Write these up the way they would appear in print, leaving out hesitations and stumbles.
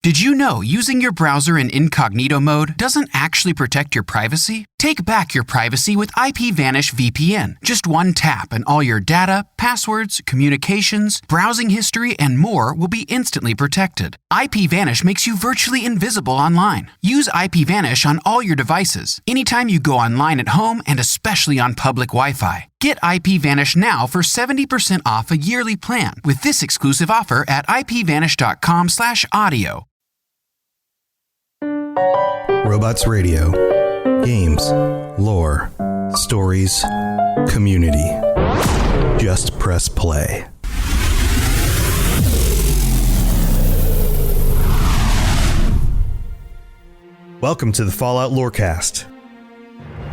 Did you know using your browser in incognito mode doesn't actually protect your privacy? Take back your privacy with IPVanish VPN. Just one tap and all your data, passwords, communications, browsing history, and more will be instantly protected. IPVanish makes you virtually invisible online. Use IPVanish on all your devices, anytime you go online at home and especially on public Wi-Fi. Get IPVanish now for 70% off a yearly plan with this exclusive offer at ipvanish.com/audio. Robots Radio. Games, lore, stories, community. Just press play. Welcome to the Fallout Lorecast,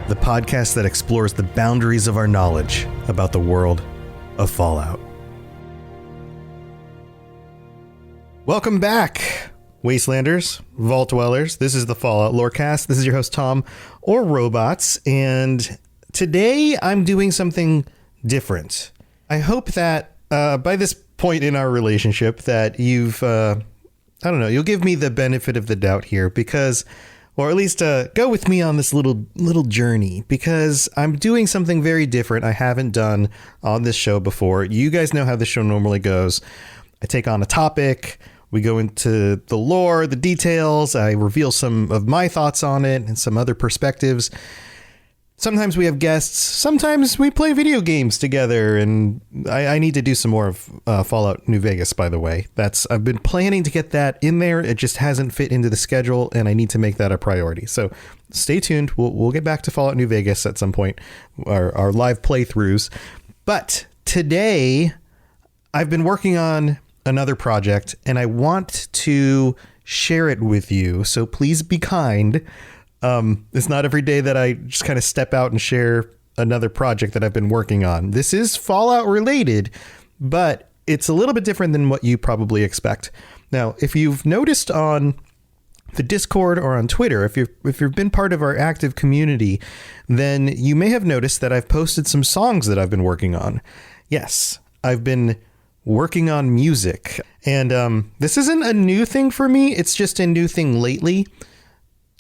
the podcast that explores the boundaries of our knowledge about the world of Fallout. Welcome back, Wastelanders, Vault Dwellers. This is the Fallout Lorecast. This is your host, Tom, or Robots, and today I'm doing something different. I hope that by this point in our relationship that you've, you'll give me the benefit of the doubt here, because, or at least go with me on this little journey, because I'm doing something very different I haven't done on this show before. You guys know how this show normally goes. I take on a topic. We go into the lore, the details. I reveal some of my thoughts on it and some other perspectives. Sometimes we have guests. Sometimes we play video games together. And I need to do some more of Fallout New Vegas, by the way. I've been planning to get that in there. It just hasn't fit into the schedule, and I need to make that a priority. So stay tuned. We'll get back to Fallout New Vegas at some point, our live playthroughs. But today, I've been working on another project, and I want to share it with you. So please be kind. It's not every day that I just kind of step out and share another project that I've been working on. This is Fallout related, but it's a little bit different than what you probably expect. Now, if you've noticed on the Discord or on Twitter, if you've been part of our active community, then you may have noticed that I've posted some songs that I've been working on. Yes, I've been working on music, and this isn't a new thing for me. It's just a new thing lately.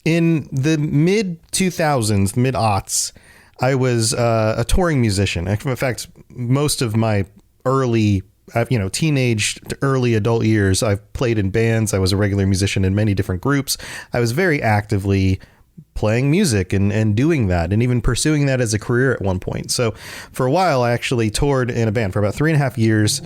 In the mid-2000s, mid-aughts, I was a touring musician. In fact, most of my early, teenage to early adult years, I've played in bands. I was a regular musician in many different groups. I was very actively playing music and doing that, and even pursuing that as a career at one point. So for a while, I actually toured in a band for about 3.5 years.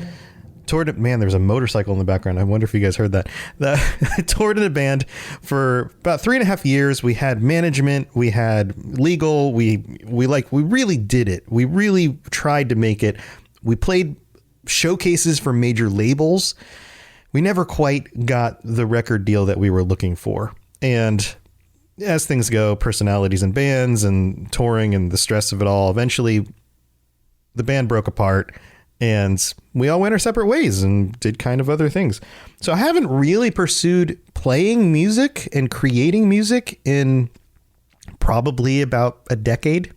Man, there's a motorcycle in the background. I wonder if you guys heard that. I toured in a band for about 3.5 years. We had management, we had legal, we really did it. We really tried to make it. We played showcases for major labels. We never quite got the record deal that we were looking for. And as things go, personalities in bands and touring and the stress of it all, eventually the band broke apart. And we all went our separate ways and did kind of other things. So I haven't really pursued playing music and creating music in probably about a decade.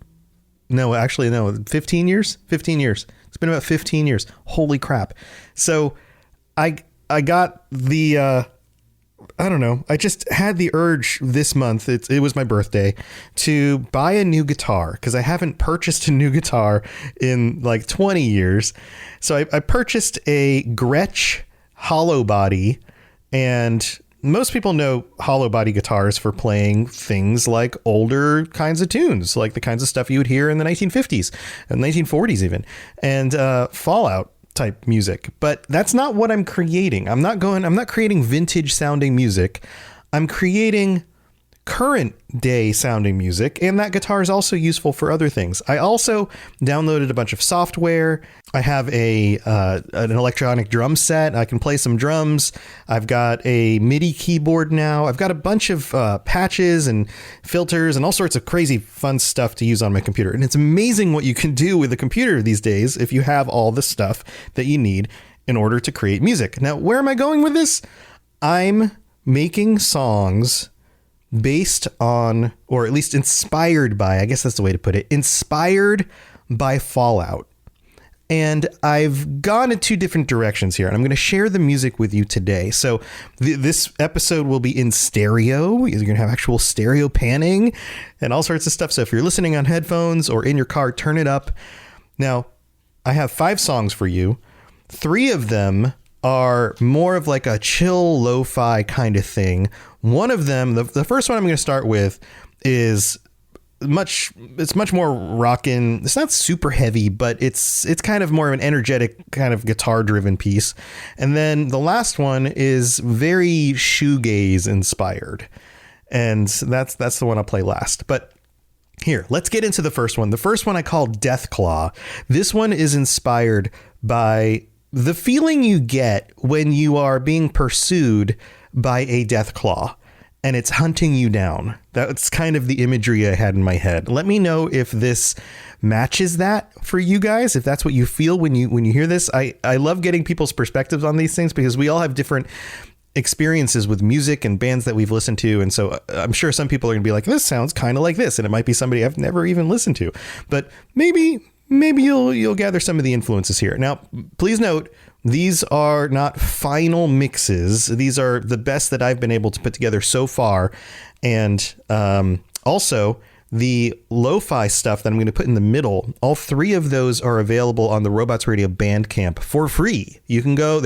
No, 15 years. It's been about 15 years. Holy crap. So I got the, I just had the urge this month. It was my birthday to buy a new guitar, because I haven't purchased a new guitar in like 20 years. So I purchased a Gretsch hollow body, and most people know hollow body guitars for playing things like older kinds of tunes, like the kinds of stuff you would hear in the 1950s and 1940s even, and Fallout type music. But that's not what I'm creating. I'm not creating vintage sounding music. I'm creating current day sounding music, and that guitar is also useful for other things. I also downloaded a bunch of software. I have an electronic drum set. I can play some drums. I've got a MIDI keyboard now. I've got a bunch of patches and filters and all sorts of crazy fun stuff to use on my computer. And it's amazing what you can do with a computer these days if you have all the stuff that you need in order to create music. Now, where am I going with this? I'm making songs based on, or at least inspired by, I guess that's the way to put it, inspired by Fallout. And I've gone in two different directions here, and I'm going to share the music with you today. So this episode will be in stereo. You're going to have actual stereo panning and all sorts of stuff. So if you're listening on headphones or in your car, turn it up. Now, I have 5 songs for you. 3 of them are more of like a chill lo-fi kind of thing. One of them, the first one I'm going to start with is much more rockin'. It's not super heavy, but it's kind of more of an energetic kind of guitar driven piece. And then the last one is very shoegaze inspired. And that's the one I'll play last. But here, let's get into the first one. The first one I call Death Claw. This one is inspired by the feeling you get when you are being pursued by a death claw and it's hunting you down. That's kind of the imagery I had in my head. Let me know if this matches that for you guys, if that's what you feel when you hear this. I love getting people's perspectives on these things because we all have different experiences with music and bands that we've listened to. And so I'm sure some people are going to be like, this sounds kind of like this. And it might be somebody I've never even listened to. But maybe you'll gather some of the influences here. Now, please note, these are not final mixes. These are the best that I've been able to put together so far. And also, the lo-fi stuff that I'm going to put in the middle, all 3 of those are available on the Robots Radio Bandcamp for free. You can go,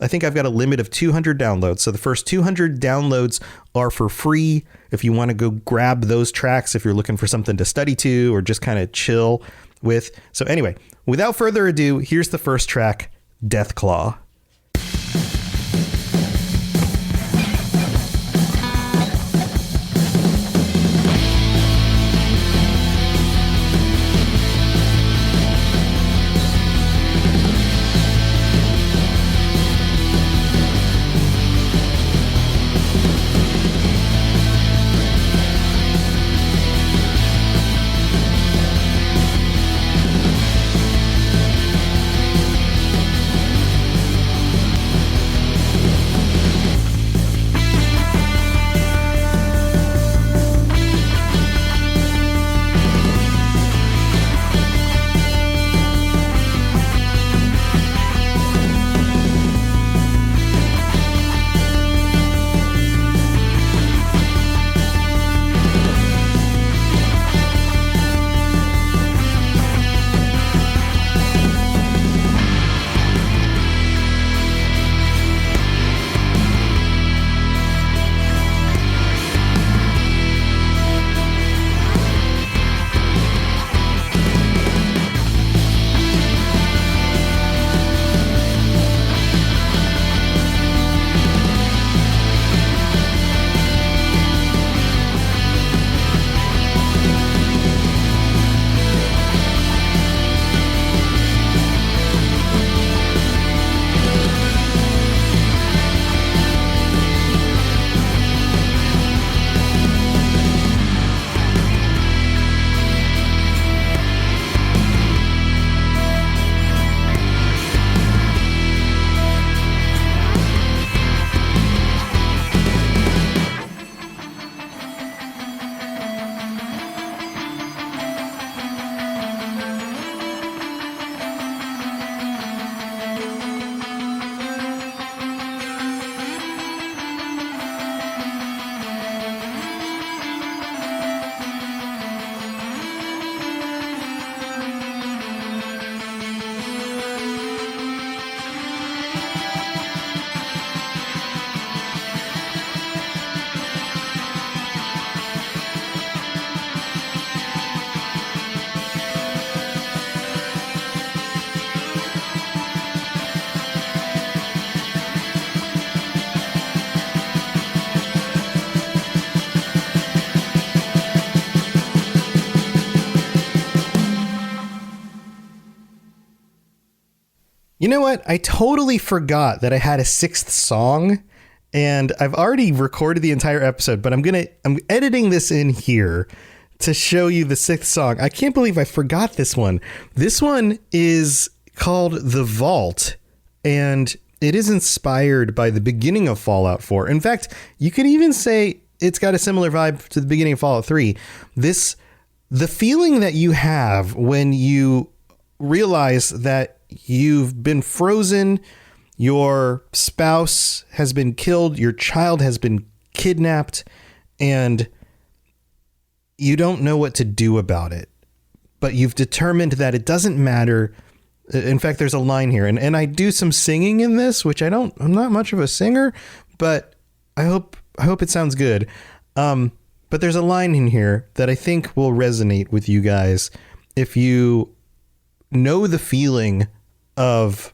I think I've got a limit of 200 downloads. So the first 200 downloads are for free. If you want to go grab those tracks, if you're looking for something to study to or just kind of chill with. So anyway, without further ado, here's the first track, Death Claw. You know what? I totally forgot that I had a 6th song, and I've already recorded the entire episode, but I'm editing this in here to show you the 6th song. I can't believe I forgot this one. This one is called The Vault, and it is inspired by the beginning of Fallout 4. In fact, you could even say it's got a similar vibe to the beginning of Fallout 3. The feeling that you have when you realize that you've been frozen, your spouse has been killed, your child has been kidnapped, and you don't know what to do about it. But you've determined that it doesn't matter. In fact, there's a line here, and I do some singing in this, which I'm not much of a singer, but I hope it sounds good. But there's a line in here that I think will resonate with you guys if you know the feeling of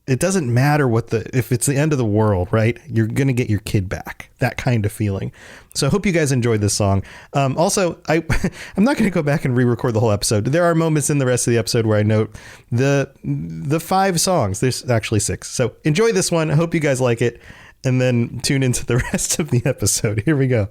it doesn't matter if it's the end of the world, right? You're going to get your kid back, that kind of feeling. So I hope you guys enjoyed this song. Also, I'm not going to go back and re-record the whole episode. There are moments in the rest of the episode where I note the 5 songs. There's actually 6. So enjoy this one. I hope you guys like it. And then tune into the rest of the episode. Here we go.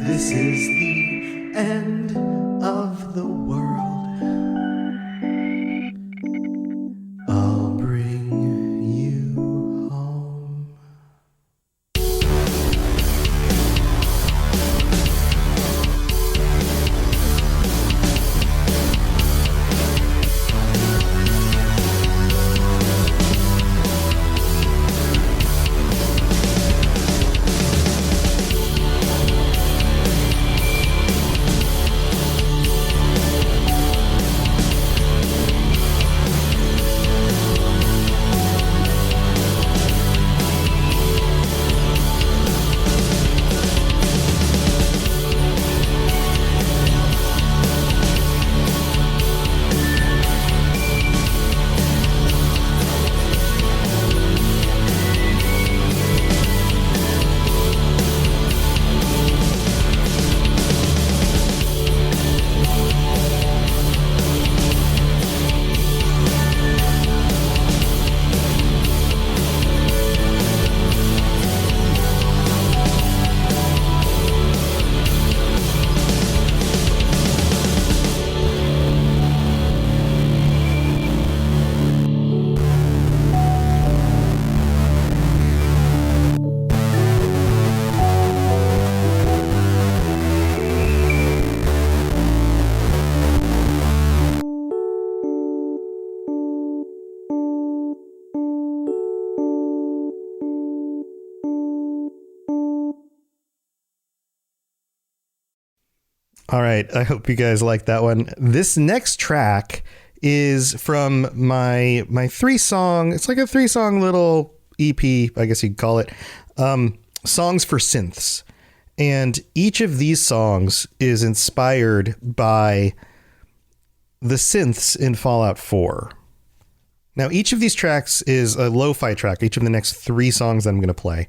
This is the end of the world. I'll bring you home. All right, I hope you guys like that one. This next track is from my 3-song, it's like a 3-song little EP, I guess you'd call it, Songs for Synths. And each of these songs is inspired by the synths in Fallout 4. Now, each of these tracks is a lo-fi track, each of the next 3 songs that I'm going to play.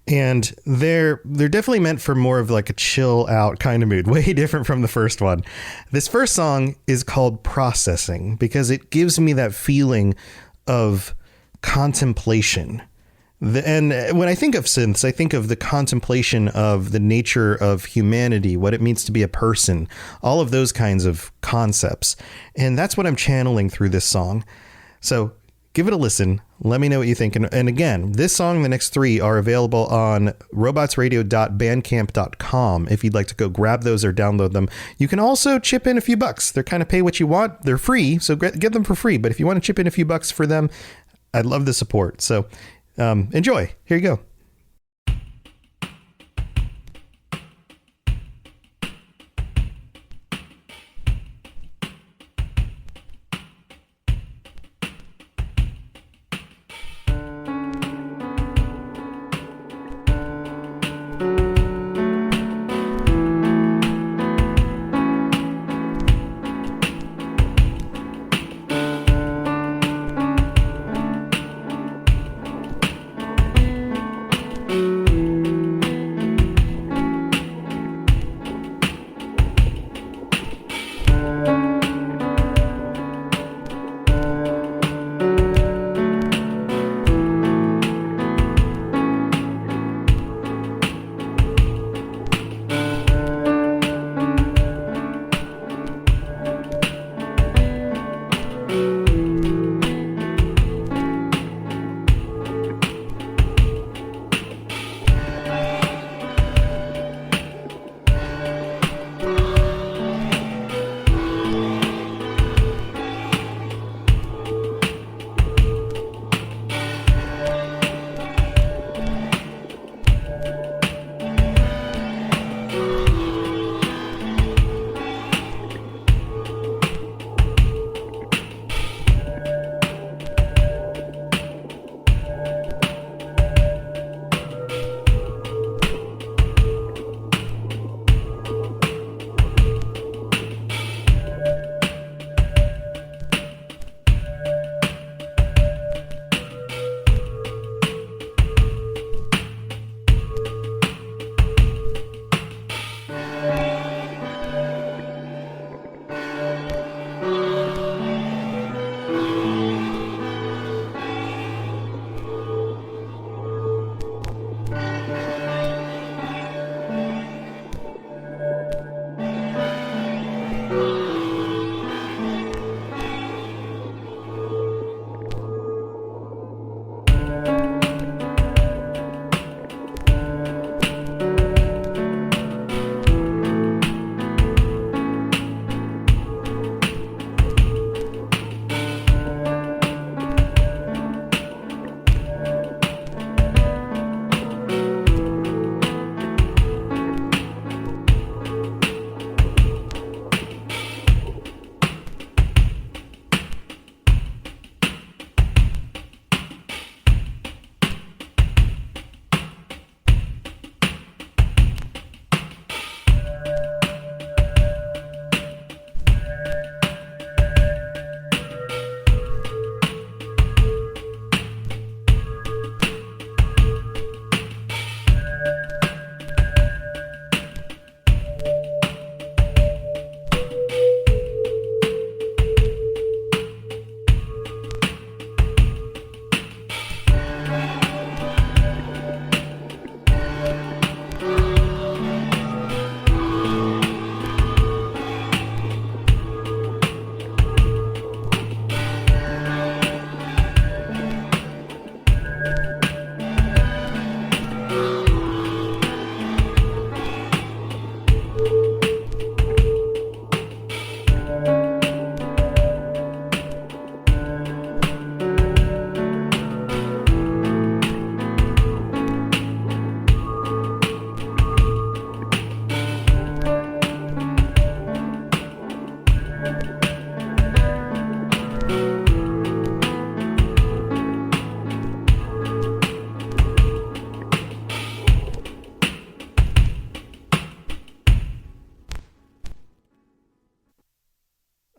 And they're definitely meant for more of like a chill out kind of mood, way different from the first one. This first song is called Processing because it gives me that feeling of contemplation. And when I think of synths, I think of the contemplation of the nature of humanity, what it means to be a person, all of those kinds of concepts. And that's what I'm channeling through this song. So give it a listen. Let me know what you think. And again, this song and the next three are available on robotsradio.bandcamp.com if you'd like to go grab those or download them. You can also chip in a few bucks. They're kind of pay what you want. They're free, so get them for free. But if you want to chip in a few bucks for them, I'd love the support. So enjoy. Here you go.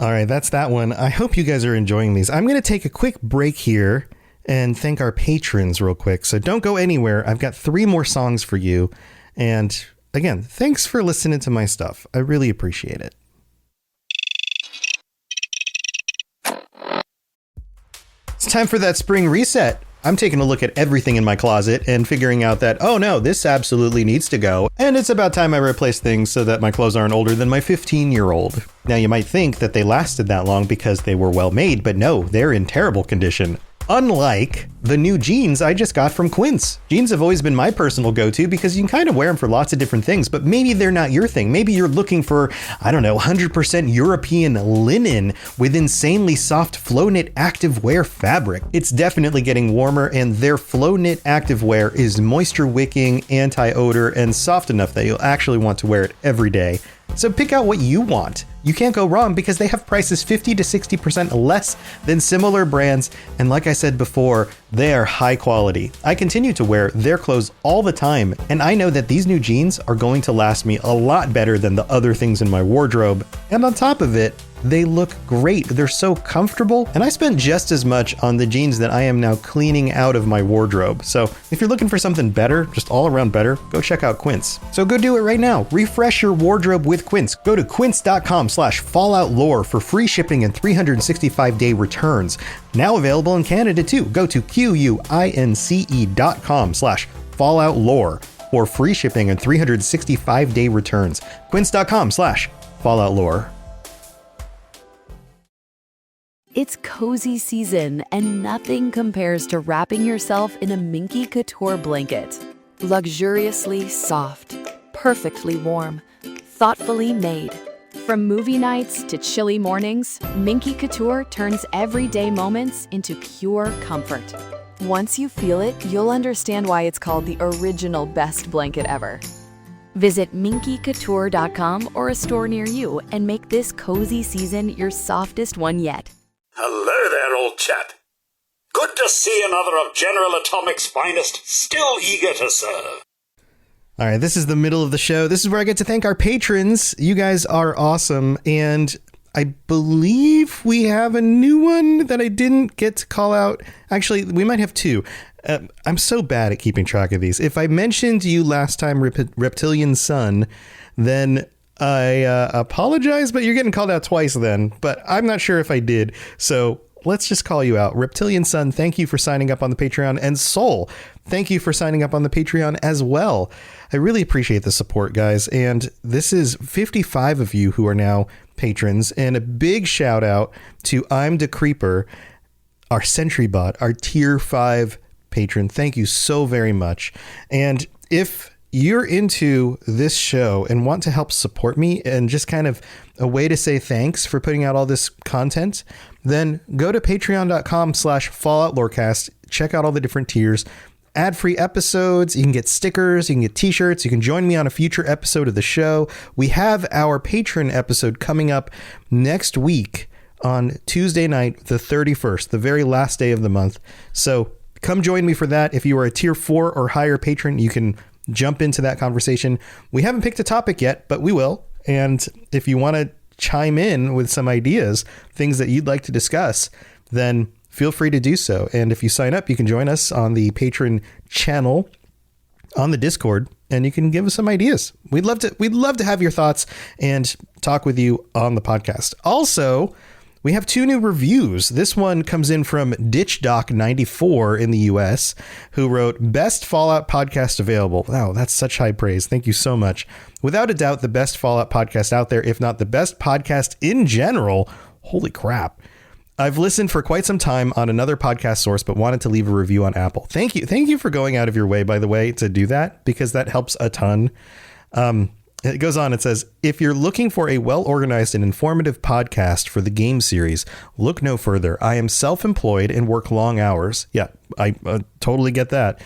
All right, that's that one. I hope you guys are enjoying these. I'm going to take a quick break here and thank our patrons real quick. So don't go anywhere. I've got 3 more songs for you. And again, thanks for listening to my stuff. I really appreciate it. time for that spring reset. I'm taking a look at everything in my closet and figuring out that, oh no, this absolutely needs to go. And it's about time I replace things so that my clothes aren't older than my 15-year-old. Now you might think that they lasted that long because they were well made, but no, they're in terrible condition. Unlike the new jeans I just got from Quince. Jeans have always been my personal go-to because you can kind of wear them for lots of different things, but maybe they're not your thing. Maybe you're looking for, 100% European linen with insanely soft flow knit activewear fabric. It's definitely getting warmer, and their flow knit activewear is moisture wicking, anti-odor, and soft enough that you'll actually want to wear it every day. So pick out what you want. You can't go wrong because they have prices 50 to 60% less than similar brands. And like I said before, they are high quality. I continue to wear their clothes all the time, and I know that these new jeans are going to last me a lot better than the other things in my wardrobe. And on top of it, they look great. They're so comfortable, and I spent just as much on the jeans that I am now cleaning out of my wardrobe. So if you're looking for something better, just all around better, go check out Quince. So go do it right now. Refresh your wardrobe with Quince. Go to quince.com/falloutlore for free shipping and 365-day returns. Now available in Canada too. Go to quince.com/falloutlore for free shipping and 365-day returns. Quince.com/falloutlore. It's cozy season, and nothing compares to wrapping yourself in a Minky Couture blanket. Luxuriously soft, perfectly warm, thoughtfully made. From movie nights to chilly mornings, Minky Couture turns everyday moments into pure comfort. Once you feel it, you'll understand why it's called the original best blanket ever. Visit minkycouture.com or a store near you and make this cozy season your softest one yet. Hello there, old chap. Good to see another of General Atomic's finest, still eager to serve. All right, this is the middle of the show. This is where I get to thank our patrons. You guys are awesome. And I believe we have a new one that I didn't get to call out. Actually, we might have two. I'm so bad at keeping track of these. If I mentioned you last time, Reptilian Sun, then I apologize, but you're getting called out twice then. But I'm not sure if I did. So let's just call you out. Reptilian Sun, thank you for signing up on the Patreon. And Soul, thank you for signing up on the Patreon as well. I really appreciate the support, guys. And this is 55 of you who are now patrons. And a big shout out to I'm the Creeper, our Sentry Bot, our tier 5 patron. Thank you so very much. And if you're into this show and want to help support me and just kind of a way to say thanks for putting out all this content, then go to patreon.com/falloutlorecast. Check out all the different tiers. Ad-free episodes. You can get stickers. You can get t-shirts. You can join me on a future episode of the show. We have our patron episode coming up next week on Tuesday night, the 31st, the very last day of the month. So come join me for that. If you are a tier 4 or higher patron, you can jump into that conversation. We haven't picked a topic yet, but we will. And if you want to chime in with some ideas, things that you'd like to discuss, then feel free to do so. And if you sign up, you can join us on the patron channel on the Discord, and you can give us some ideas. We'd love to have your thoughts and talk with you on the podcast. Also, we have 2 new reviews. This one comes in from DitchDoc94 in the US, who wrote, "Best Fallout podcast available." Wow, that's such high praise. Thank you so much. Without a doubt, the best Fallout podcast out there, if not the best podcast in general. Holy crap. I've listened for quite some time on another podcast source, but wanted to leave a review on Apple. Thank you. Thank you for going out of your way, by the way, to do that, because that helps a ton. It goes on. It says, "If you're looking for a well-organized and informative podcast for the game series, look no further. I am self-employed and work long hours." Yeah, I totally get that.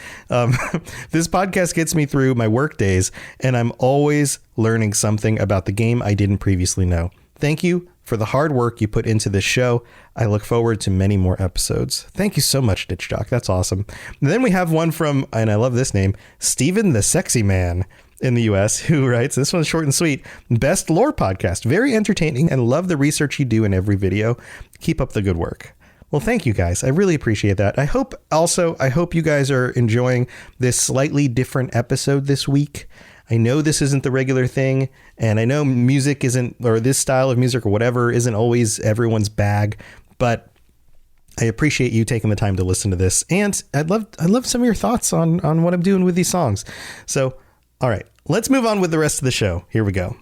This podcast gets me through my work days, and I'm always learning something about the game I didn't previously know. Thank you for the hard work you put into this show. I look forward to many more episodes. Thank you so much, Ditch Doc. That's awesome. And then we have one from, and I love this name, Steven the Sexy Man in the US, who writes, this one's short and sweet. "Best lore podcast. Very entertaining and love the research you do in every video. Keep up the good work." Well, thank you guys. I really appreciate that. I hope you guys are enjoying this slightly different episode this week. I know this isn't the regular thing, and I know music isn't, or this style of music or whatever isn't always everyone's bag, but I appreciate you taking the time to listen to this, and I'd love some of your thoughts on what I'm doing with these songs. So, all right, let's move on with the rest of the show. Here we go.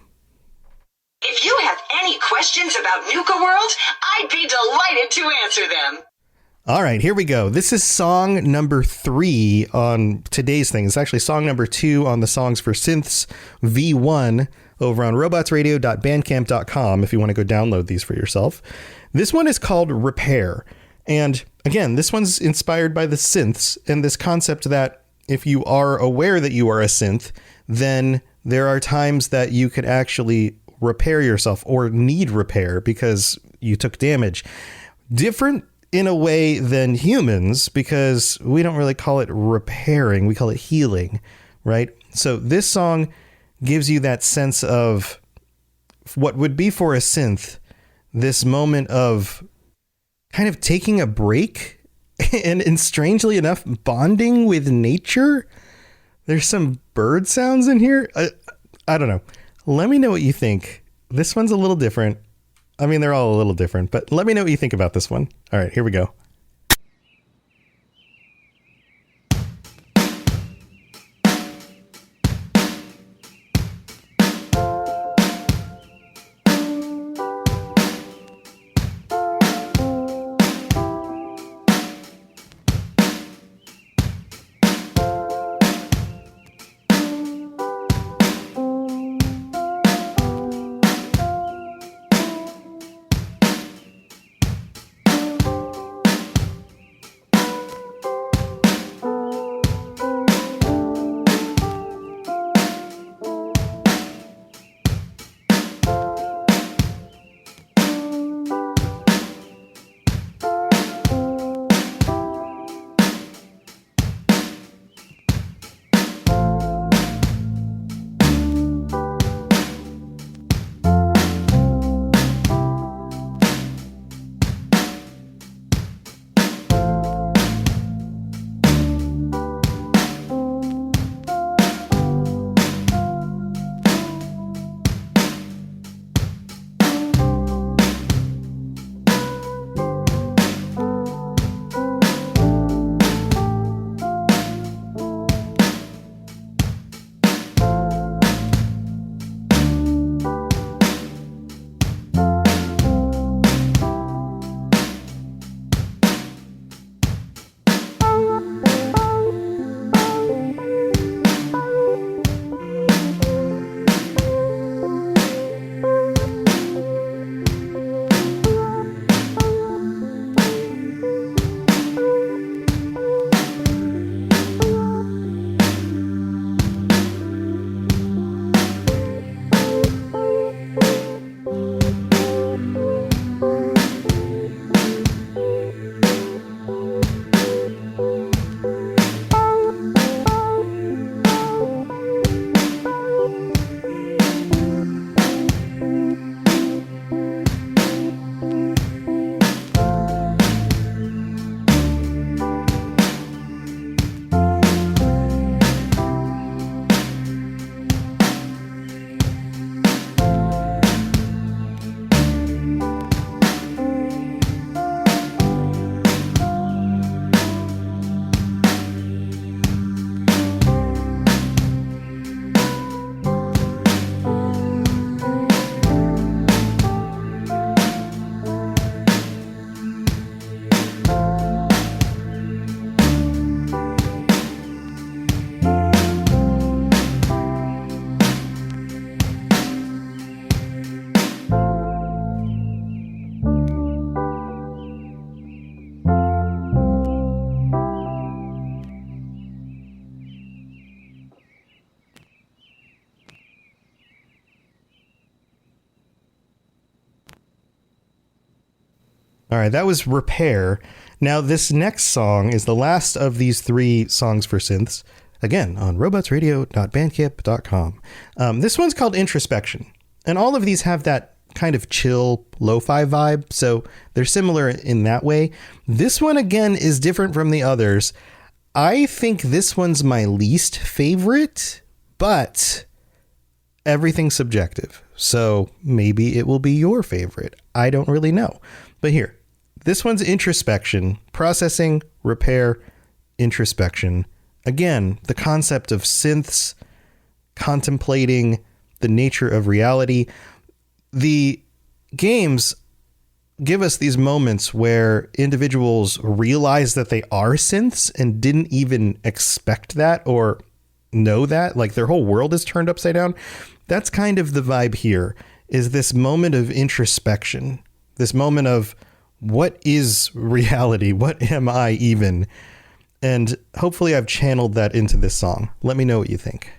If you have any questions about Nuka World, I'd be delighted to answer them. All right, here we go. This is song number 3 on today's thing. It's actually song number 2 on the Songs for Synths V1 over on robotsradio.bandcamp.com if you want to go download these for yourself. This one is called Repair. And again, this one's inspired by the synths and this concept that if you are aware that you are a synth, then there are times that you could actually repair yourself or need repair because you took damage. Different in a way than humans, because we don't really call it repairing, we call it healing, right? So this song gives you that sense of what would be for a synth, this moment of kind of taking a break and strangely enough, bonding with nature. There's some bird sounds in here. I don't know. Let me know what you think. This one's a little different. I mean, they're all a little different, but let me know what you think about this one. All right, here we go. All right, that was Repair. Now, this next song is the last of these 3 songs for synths. Again, on robotsradio.bandcamp.com. This one's called Introspection. And all of these have that kind of chill lo-fi vibe, so they're similar in that way. This one, again, is different from the others. I think this one's my least favorite, but everything's subjective. So maybe it will be your favorite. I don't really know. But here, This one's introspection, processing, repair, introspection. Again, the concept of synths, contemplating the nature of reality. The games give us these moments where individuals realize that they are synths and didn't even expect that or know that, like their whole world is turned upside down. That's kind of the vibe here, is this moment of introspection, this moment of what is reality? What am I even? And hopefully I've channeled that into this song. Let me know what you think.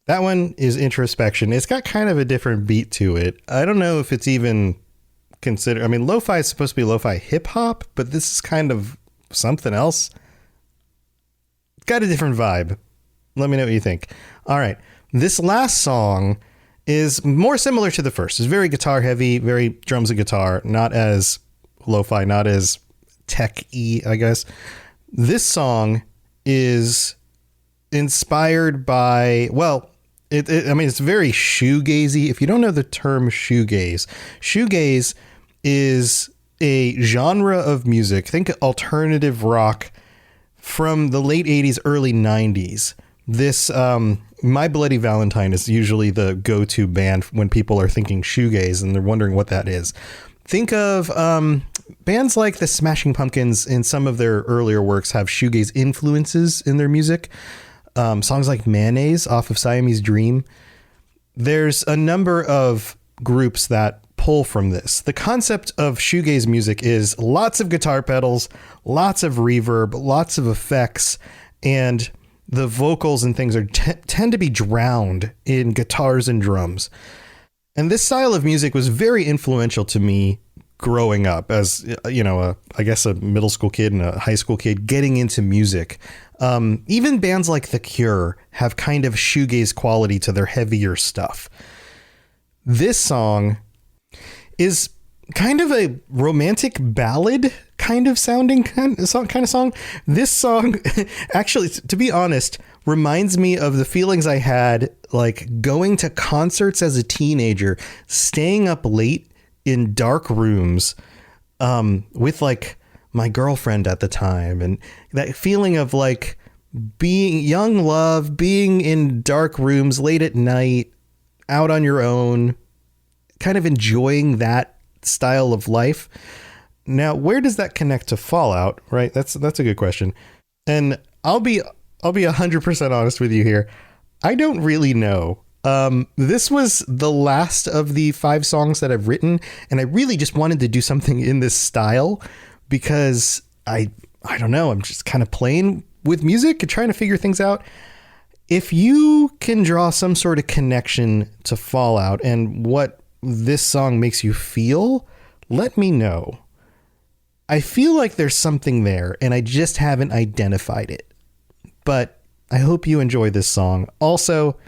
That one is introspection. It's got kind of a different beat to it. I don't know if it's even considered. I mean, lo-fi is supposed to be lo-fi hip hop, but this is kind of something else. It's got a different vibe. Let me know what you think. All right. This last song is more similar to the first. It's very guitar heavy, very drums and guitar, not as lo-fi, not as tech-y, I guess. This song is inspired by, well, I mean, it's very shoegazy. If you don't know the term shoegaze is a genre of music. Think alternative rock from the late 80s, early 90s. This, My Bloody Valentine is usually the go-to band when people are thinking shoegaze and they're wondering what that is. Think of bands like the Smashing Pumpkins in some of their earlier works have shoegaze influences in their music. Songs like Mayonnaise off of Siamese Dream. There's a number of groups that pull from this. The concept of shoegaze music is lots of guitar pedals, lots of reverb, lots of effects, and the vocals and things tend to be drowned in guitars and drums. And this style of music was very influential to me growing up as, you know, I guess a middle school kid and a high school kid getting into music. Even bands like The Cure have kind of shoegaze quality to their heavier stuff. This song is kind of a romantic ballad kind of sounding kind of song. This song, actually, to be honest, reminds me of the feelings I had like going to concerts as a teenager, staying up late in dark rooms with like my girlfriend at the time, and that feeling of like being young love, being in dark rooms late at night, out on your own, kind of enjoying that style of life. Now, where does that connect to Fallout, right? That's a good question. And I'll be 100% honest with you here. I don't really know. This was the last of the 5 songs that I've written, and I really just wanted to do something in this style because I don't know, I'm just kind of playing with music and trying to figure things out. If you can draw some sort of connection to Fallout and what this song makes you feel, let me know. I feel like there's something there and I just haven't identified it. But I hope you enjoy this song. Also,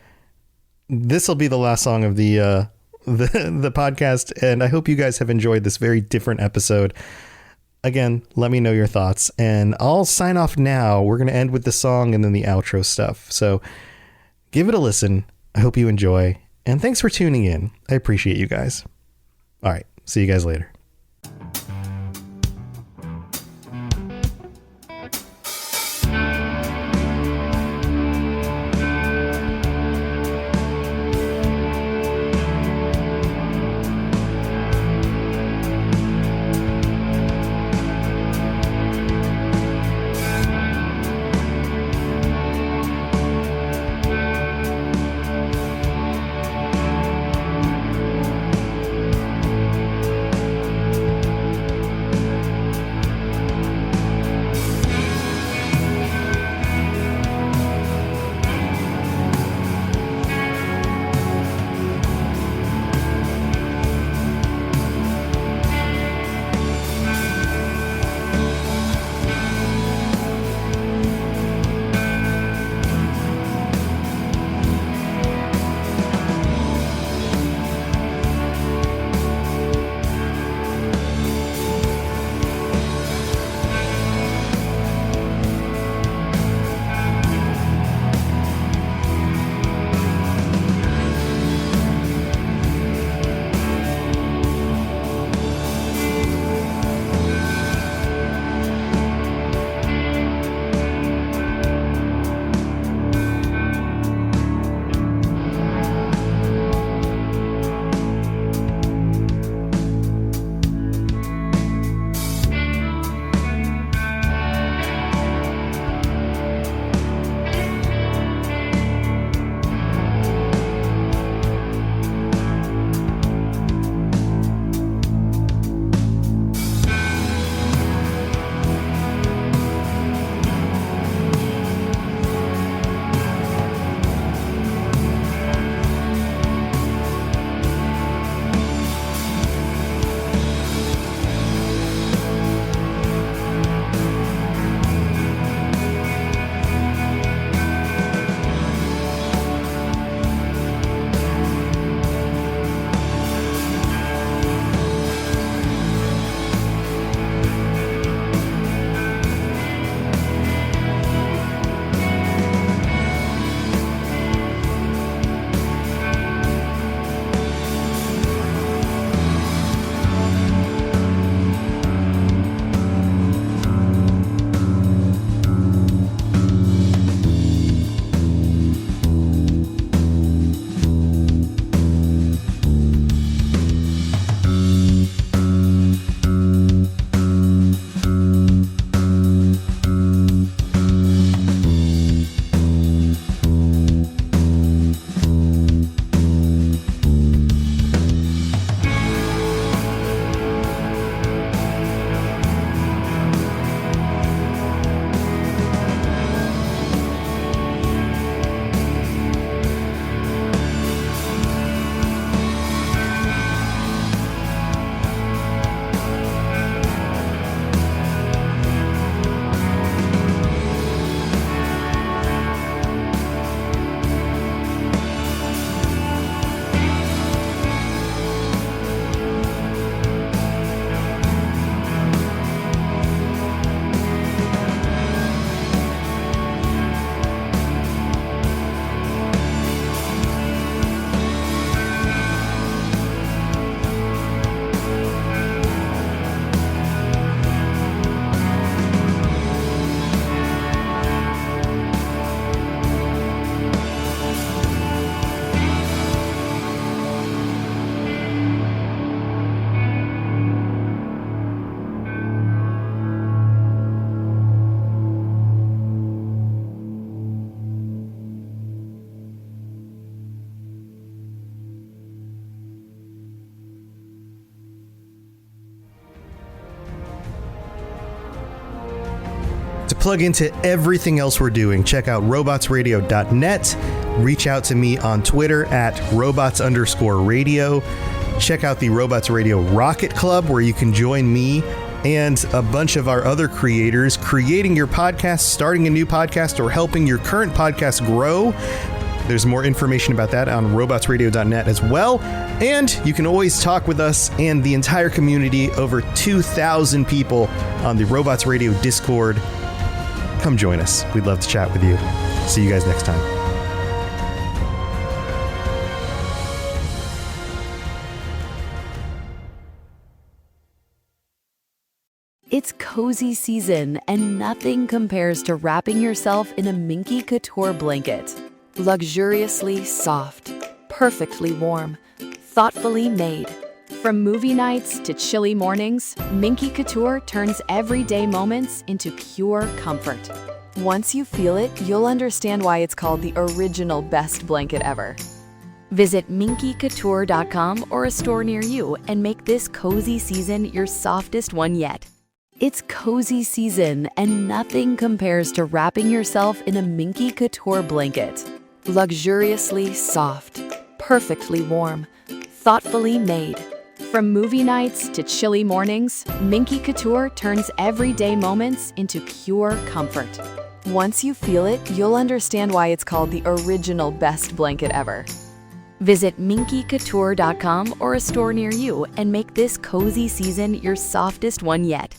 this will be the last song of the podcast, and I hope you guys have enjoyed this very different episode. Again, let me know your thoughts, and I'll sign off now. We're going to end with the song and then the outro stuff. So give it a listen. I hope you enjoy, and thanks for tuning in. I appreciate you guys. All right. See you guys later. plug into everything else we're doing, check out robotsradio.net. Reach out to me on Twitter at robots_radio. Check out the Robots Radio Rocket Club, where you can join me and a bunch of our other creators creating your podcast, starting a new podcast, or helping your current podcast grow. There's more information about that on robotsradio.net as well. And you can always talk with us and the entire community, over 2,000 people on the Robots Radio Discord. Come join us. We'd love to chat with you. See you guys next time. It's cozy season, and nothing compares to wrapping yourself in a Minky Couture blanket. Luxuriously soft, perfectly warm, thoughtfully made. From movie nights to chilly mornings, Minky Couture turns everyday moments into pure comfort. Once you feel it, you'll understand why it's called the original best blanket ever. Visit minkycouture.com or a store near you and make this cozy season your softest one yet. It's cozy season, and nothing compares to wrapping yourself in a Minky Couture blanket. Luxuriously soft, perfectly warm, thoughtfully made. From movie nights to chilly mornings, Minky Couture turns everyday moments into pure comfort. Once you feel it, you'll understand why it's called the original best blanket ever. Visit minkycouture.com or a store near you and make this cozy season your softest one yet.